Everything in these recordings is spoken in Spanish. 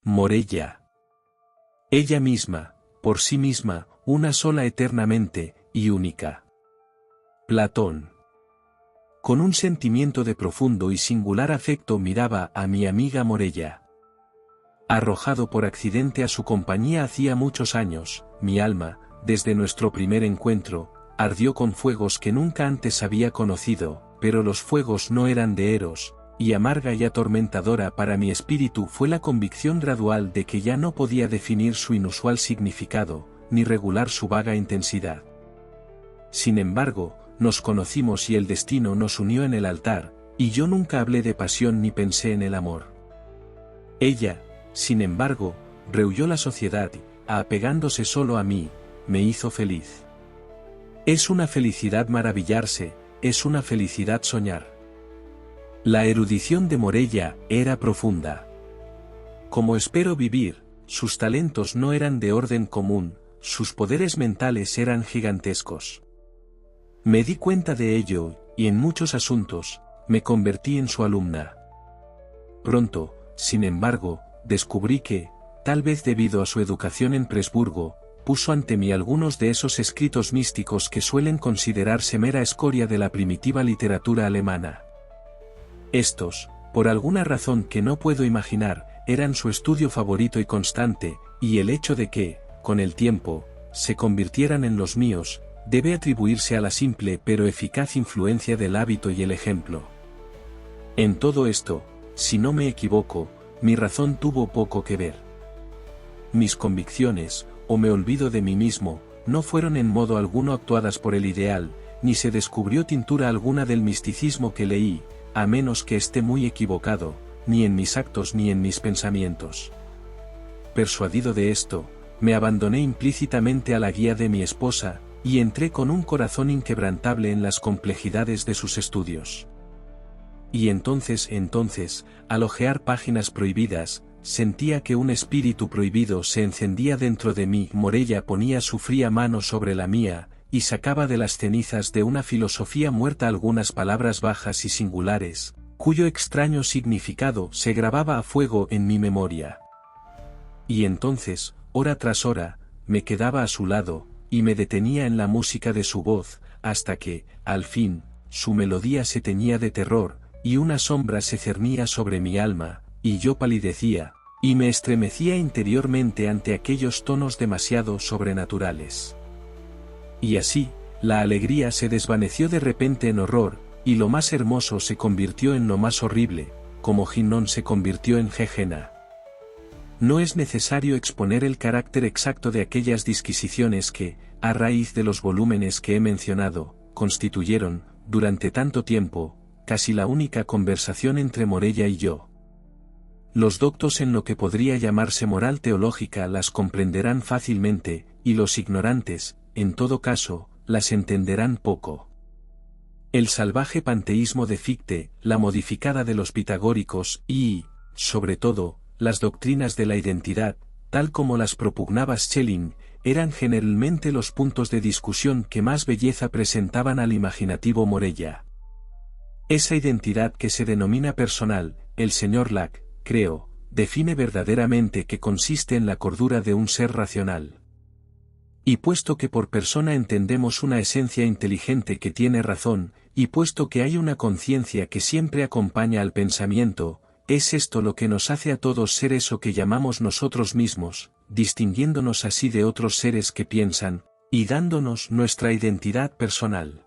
Morella. Ella misma, por sí misma, una sola eternamente, y única. Platón. Con un sentimiento de profundo y singular afecto miraba a mi amiga Morella. Arrojado por accidente a su compañía hacía muchos años, mi alma, desde nuestro primer encuentro, ardió con fuegos que nunca antes había conocido, pero los fuegos no eran de Eros, y amarga y atormentadora para mi espíritu fue la convicción gradual de que ya no podía definir su inusual significado, ni regular su vaga intensidad. Sin embargo, nos conocimos y el destino nos unió en el altar, y yo nunca hablé de pasión ni pensé en el amor. Ella, sin embargo, rehuyó la sociedad y, apegándose solo a mí, me hizo feliz. Es una felicidad maravillarse, es una felicidad soñar. La erudición de Morella era profunda. Como espero vivir, sus talentos no eran de orden común, sus poderes mentales eran gigantescos. Me di cuenta de ello, y en muchos asuntos, me convertí en su alumna. Pronto, sin embargo, descubrí que, tal vez debido a su educación en Presburgo, puso ante mí algunos de esos escritos místicos que suelen considerarse mera escoria de la primitiva literatura alemana. Estos, por alguna razón que no puedo imaginar, eran su estudio favorito y constante, y el hecho de que, con el tiempo, se convirtieran en los míos, debe atribuirse a la simple pero eficaz influencia del hábito y el ejemplo. En todo esto, si no me equivoco, mi razón tuvo poco que ver. Mis convicciones, o me olvido de mí mismo, no fueron en modo alguno actuadas por el ideal, ni se descubrió tintura alguna del misticismo que leí, a menos que esté muy equivocado, ni en mis actos ni en mis pensamientos. Persuadido de esto, me abandoné implícitamente a la guía de mi esposa, y entré con un corazón inquebrantable en las complejidades de sus estudios. Y entonces, al hojear páginas prohibidas, sentía que un espíritu prohibido se encendía dentro de mí. Morella ponía su fría mano sobre la mía, y sacaba de las cenizas de una filosofía muerta algunas palabras bajas y singulares, cuyo extraño significado se grababa a fuego en mi memoria. Y entonces, hora tras hora, me quedaba a su lado, y me detenía en la música de su voz, hasta que, al fin, su melodía se teñía de terror, y una sombra se cernía sobre mi alma, y yo palidecía, y me estremecía interiormente ante aquellos tonos demasiado sobrenaturales. Y así, la alegría se desvaneció de repente en horror, y lo más hermoso se convirtió en lo más horrible, como Ginnón se convirtió en Gegena. No es necesario exponer el carácter exacto de aquellas disquisiciones que, a raíz de los volúmenes que he mencionado, constituyeron, durante tanto tiempo, casi la única conversación entre Morella y yo. Los doctos en lo que podría llamarse moral teológica las comprenderán fácilmente, y los ignorantes, en todo caso, las entenderán poco. El salvaje panteísmo de Fichte, la modificada de los pitagóricos y, sobre todo, las doctrinas de la identidad, tal como las propugnaba Schelling, eran generalmente los puntos de discusión que más belleza presentaban al imaginativo Morella. Esa identidad que se denomina personal, el señor Locke, creo, define verdaderamente que consiste en la cordura de un ser racional. Y puesto que por persona entendemos una esencia inteligente que tiene razón, y puesto que hay una conciencia que siempre acompaña al pensamiento, es esto lo que nos hace a todos ser eso que llamamos nosotros mismos, distinguiéndonos así de otros seres que piensan, y dándonos nuestra identidad personal.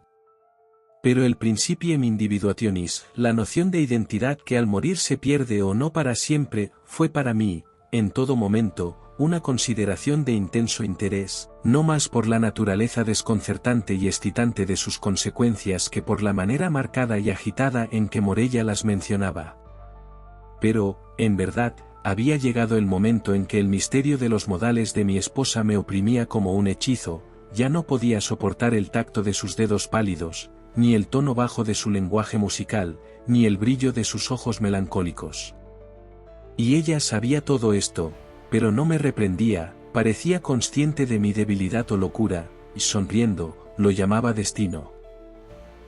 Pero el principium individuationis, la noción de identidad que al morir se pierde o no para siempre, fue para mí, en todo momento, una consideración de intenso interés, no más por la naturaleza desconcertante y excitante de sus consecuencias que por la manera marcada y agitada en que Morella las mencionaba. Pero, en verdad, había llegado el momento en que el misterio de los modales de mi esposa me oprimía como un hechizo, ya no podía soportar el tacto de sus dedos pálidos, ni el tono bajo de su lenguaje musical, ni el brillo de sus ojos melancólicos. Y ella sabía todo esto, pero no me reprendía, parecía consciente de mi debilidad o locura, y sonriendo, lo llamaba destino.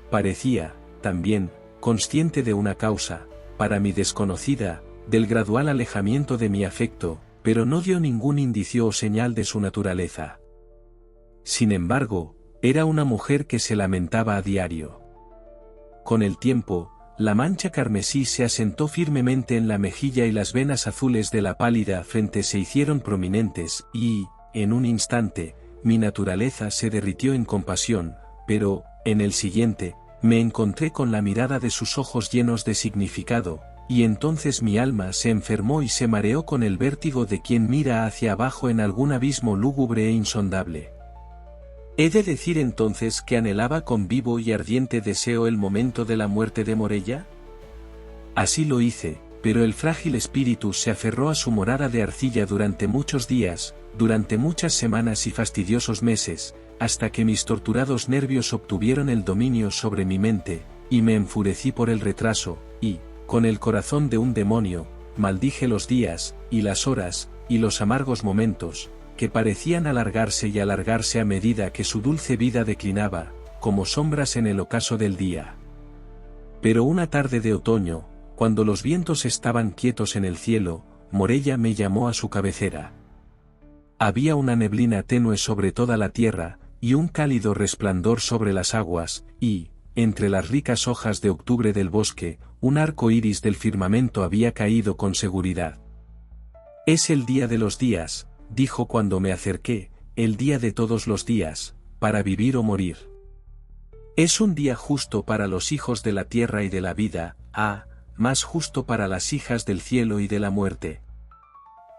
Parecía, también, consciente de una causa, para mí desconocida, del gradual alejamiento de mi afecto, pero no dio ningún indicio o señal de su naturaleza. Sin embargo, era una mujer que se lamentaba a diario. Con el tiempo, la mancha carmesí se asentó firmemente en la mejilla y las venas azules de la pálida frente se hicieron prominentes, y, en un instante, mi naturaleza se derritió en compasión, pero, en el siguiente, me encontré con la mirada de sus ojos llenos de significado, y entonces mi alma se enfermó y se mareó con el vértigo de quien mira hacia abajo en algún abismo lúgubre e insondable. ¿He de decir entonces que anhelaba con vivo y ardiente deseo el momento de la muerte de Morella? Así lo hice, pero el frágil espíritu se aferró a su morada de arcilla durante muchos días, durante muchas semanas y fastidiosos meses, hasta que mis torturados nervios obtuvieron el dominio sobre mi mente, y me enfurecí por el retraso, y, con el corazón de un demonio, maldije los días, y las horas, y los amargos momentos, que parecían alargarse y alargarse a medida que su dulce vida declinaba, como sombras en el ocaso del día. Pero una tarde de otoño, cuando los vientos estaban quietos en el cielo, Morella me llamó a su cabecera. Había una neblina tenue sobre toda la tierra, y un cálido resplandor sobre las aguas, y, entre las ricas hojas de octubre del bosque, un arco iris del firmamento había caído con seguridad. «Es el día de los días», dijo cuando me acerqué, «el día de todos los días, para vivir o morir. Es un día justo para los hijos de la tierra y de la vida, más justo para las hijas del cielo y de la muerte».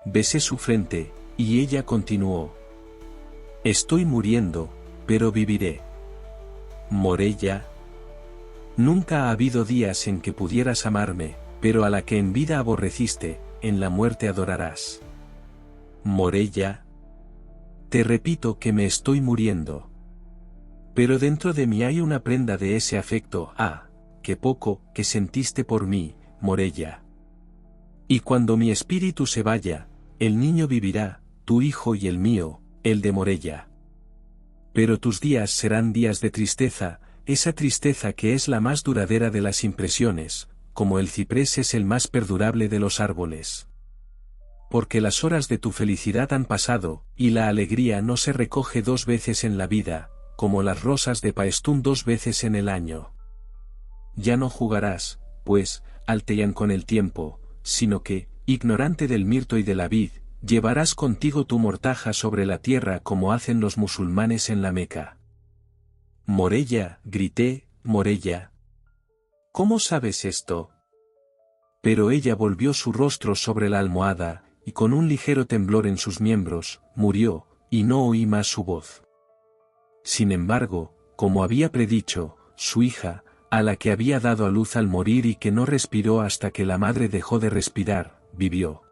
Besé su frente, y ella continuó. «Estoy muriendo, pero viviré». Morella. Nunca ha habido días en que pudieras amarme, pero a la que en vida aborreciste, en la muerte adorarás. Morella. Te repito que me estoy muriendo. Pero dentro de mí hay una prenda de ese afecto, que poco, que sentiste por mí, Morella. Y cuando mi espíritu se vaya, el niño vivirá, tu hijo y el mío, el de Morella. Pero tus días serán días de tristeza, esa tristeza que es la más duradera de las impresiones, como el ciprés es el más perdurable de los árboles. Porque las horas de tu felicidad han pasado, y la alegría no se recoge 2 veces en la vida, como las rosas de Paestún 2 veces en el año. Ya no jugarás, pues, al teyán con el tiempo, sino que, ignorante del mirto y de la vid, llevarás contigo tu mortaja sobre la tierra como hacen los musulmanes en la Meca. Morella, grité, Morella. ¿Cómo sabes esto? Pero ella volvió su rostro sobre la almohada, y con un ligero temblor en sus miembros, murió, y no oí más su voz. Sin embargo, como había predicho, su hija, a la que había dado a luz al morir y que no respiró hasta que la madre dejó de respirar, vivió.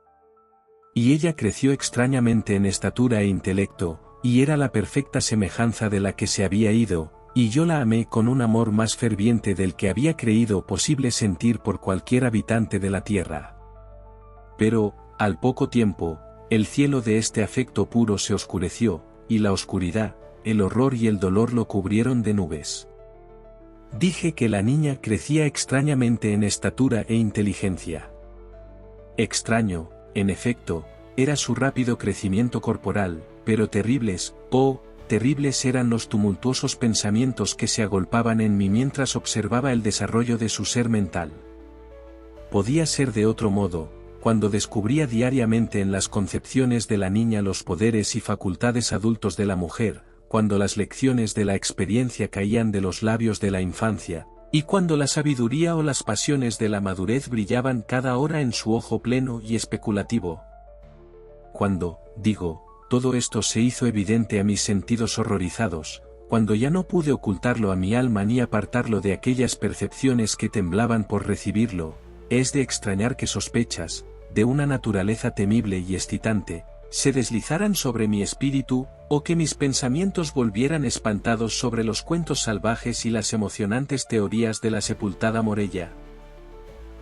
Y ella creció extrañamente en estatura e intelecto, y era la perfecta semejanza de la que se había ido, y yo la amé con un amor más ferviente del que había creído posible sentir por cualquier habitante de la tierra. Pero, al poco tiempo, el cielo de este afecto puro se oscureció, y la oscuridad, el horror y el dolor lo cubrieron de nubes. Dije que la niña crecía extrañamente en estatura e inteligencia. Extraño, en efecto, era su rápido crecimiento corporal, pero terribles, terribles eran los tumultuosos pensamientos que se agolpaban en mí mientras observaba el desarrollo de su ser mental. Podía ser de otro modo, cuando descubría diariamente en las concepciones de la niña los poderes y facultades adultos de la mujer, cuando las lecciones de la experiencia caían de los labios de la infancia, y cuando la sabiduría o las pasiones de la madurez brillaban cada hora en su ojo pleno y especulativo. Cuando, todo esto se hizo evidente a mis sentidos horrorizados, cuando ya no pude ocultarlo a mi alma ni apartarlo de aquellas percepciones que temblaban por recibirlo, es de extrañar que sospechas, de una naturaleza temible y excitante, se deslizaran sobre mi espíritu, o que mis pensamientos volvieran espantados sobre los cuentos salvajes y las emocionantes teorías de la sepultada Morella.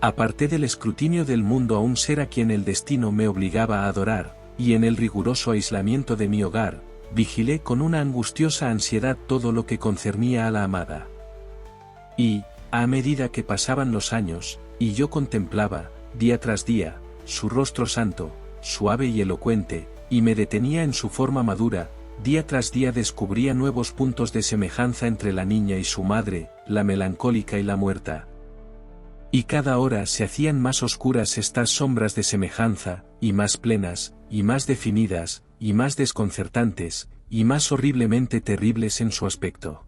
Aparté del escrutinio del mundo a un ser a quien el destino me obligaba a adorar, y en el riguroso aislamiento de mi hogar, vigilé con una angustiosa ansiedad todo lo que concernía a la amada. Y, a medida que pasaban los años, y yo contemplaba, día tras día, su rostro santo, suave y elocuente, y me detenía en su forma madura. Día tras día descubría nuevos puntos de semejanza entre la niña y su madre, la melancólica y la muerta. Y cada hora se hacían más oscuras estas sombras de semejanza, y más plenas, y más definidas, y más desconcertantes, y más horriblemente terribles en su aspecto.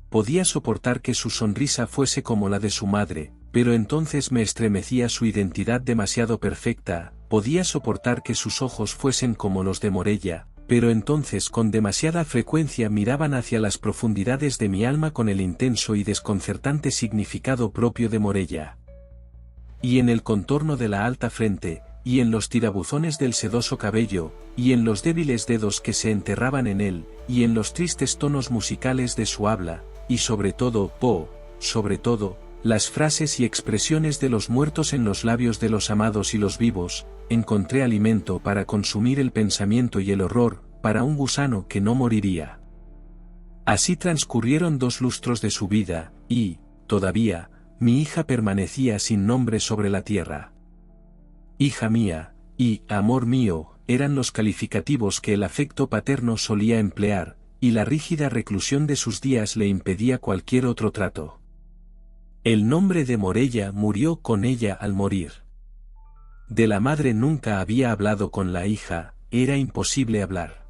Podía soportar que su sonrisa fuese como la de su madre, pero entonces me estremecía su identidad demasiado perfecta. Podía soportar que sus ojos fuesen como los de Morella, pero entonces con demasiada frecuencia miraban hacia las profundidades de mi alma con el intenso y desconcertante significado propio de Morella. Y en el contorno de la alta frente, y en los tirabuzones del sedoso cabello, y en los débiles dedos que se enterraban en él, y en los tristes tonos musicales de su habla, y sobre todo, sobre todo, las frases y expresiones de los muertos en los labios de los amados y los vivos, encontré alimento para consumir el pensamiento y el horror, para un gusano que no moriría. Así transcurrieron 2 lustros de su vida, y, todavía, mi hija permanecía sin nombre sobre la tierra. Hija mía, y, amor mío, eran los calificativos que el afecto paterno solía emplear, y la rígida reclusión de sus días le impedía cualquier otro trato. El nombre de Morella murió con ella al morir. De la madre nunca había hablado con la hija, era imposible hablar.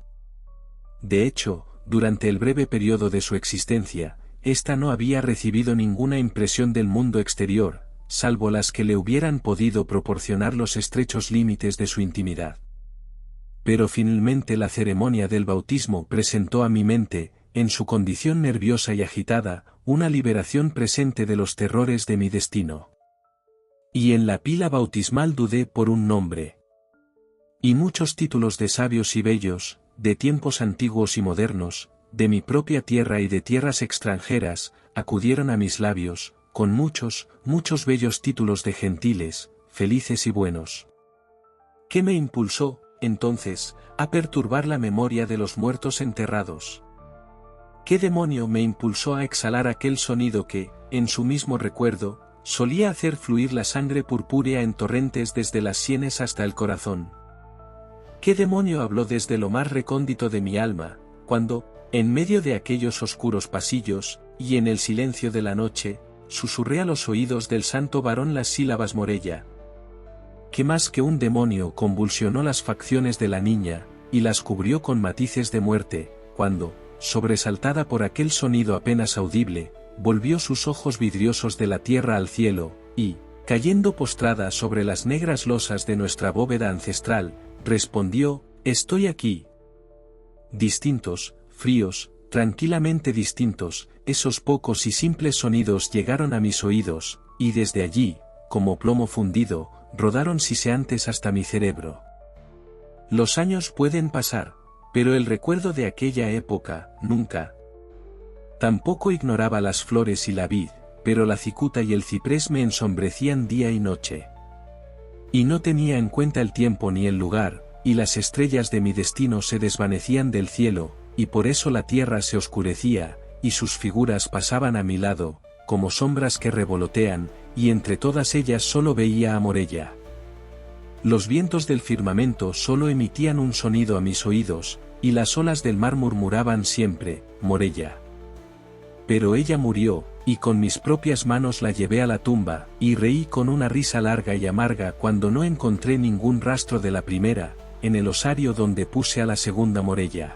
De hecho, durante el breve periodo de su existencia, ésta no había recibido ninguna impresión del mundo exterior, salvo las que le hubieran podido proporcionar los estrechos límites de su intimidad. Pero finalmente la ceremonia del bautismo presentó a mi mente, en su condición nerviosa y agitada, una liberación presente de los terrores de mi destino. Y en la pila bautismal dudé por un nombre. Y muchos títulos de sabios y bellos, de tiempos antiguos y modernos, de mi propia tierra y de tierras extranjeras, acudieron a mis labios, con muchos bellos títulos de gentiles, felices y buenos. ¿Qué me impulsó, entonces, a perturbar la memoria de los muertos enterrados? ¿Qué demonio me impulsó a exhalar aquel sonido que, en su mismo recuerdo, solía hacer fluir la sangre purpúrea en torrentes desde las sienes hasta el corazón? ¿Qué demonio habló desde lo más recóndito de mi alma, cuando, en medio de aquellos oscuros pasillos, y en el silencio de la noche, susurré a los oídos del santo varón las sílabas Morella? ¿Qué más que un demonio convulsionó las facciones de la niña, y las cubrió con matices de muerte, cuando, sobresaltada por aquel sonido apenas audible, volvió sus ojos vidriosos de la tierra al cielo, y, cayendo postrada sobre las negras losas de nuestra bóveda ancestral, respondió: «Estoy aquí». Distintos, fríos, tranquilamente distintos, esos pocos y simples sonidos llegaron a mis oídos, y desde allí, como plomo fundido, rodaron siseantes hasta mi cerebro. Los años pueden pasar, pero el recuerdo de aquella época, nunca. Tampoco ignoraba las flores y la vid, pero la cicuta y el ciprés me ensombrecían día y noche. Y no tenía en cuenta el tiempo ni el lugar, y las estrellas de mi destino se desvanecían del cielo, y por eso la tierra se oscurecía, y sus figuras pasaban a mi lado, como sombras que revolotean, y entre todas ellas solo veía a Morella. Los vientos del firmamento solo emitían un sonido a mis oídos, y las olas del mar murmuraban siempre: «Morella». Pero ella murió, y con mis propias manos la llevé a la tumba, y reí con una risa larga y amarga cuando no encontré ningún rastro de la primera, en el osario donde puse a la segunda Morella.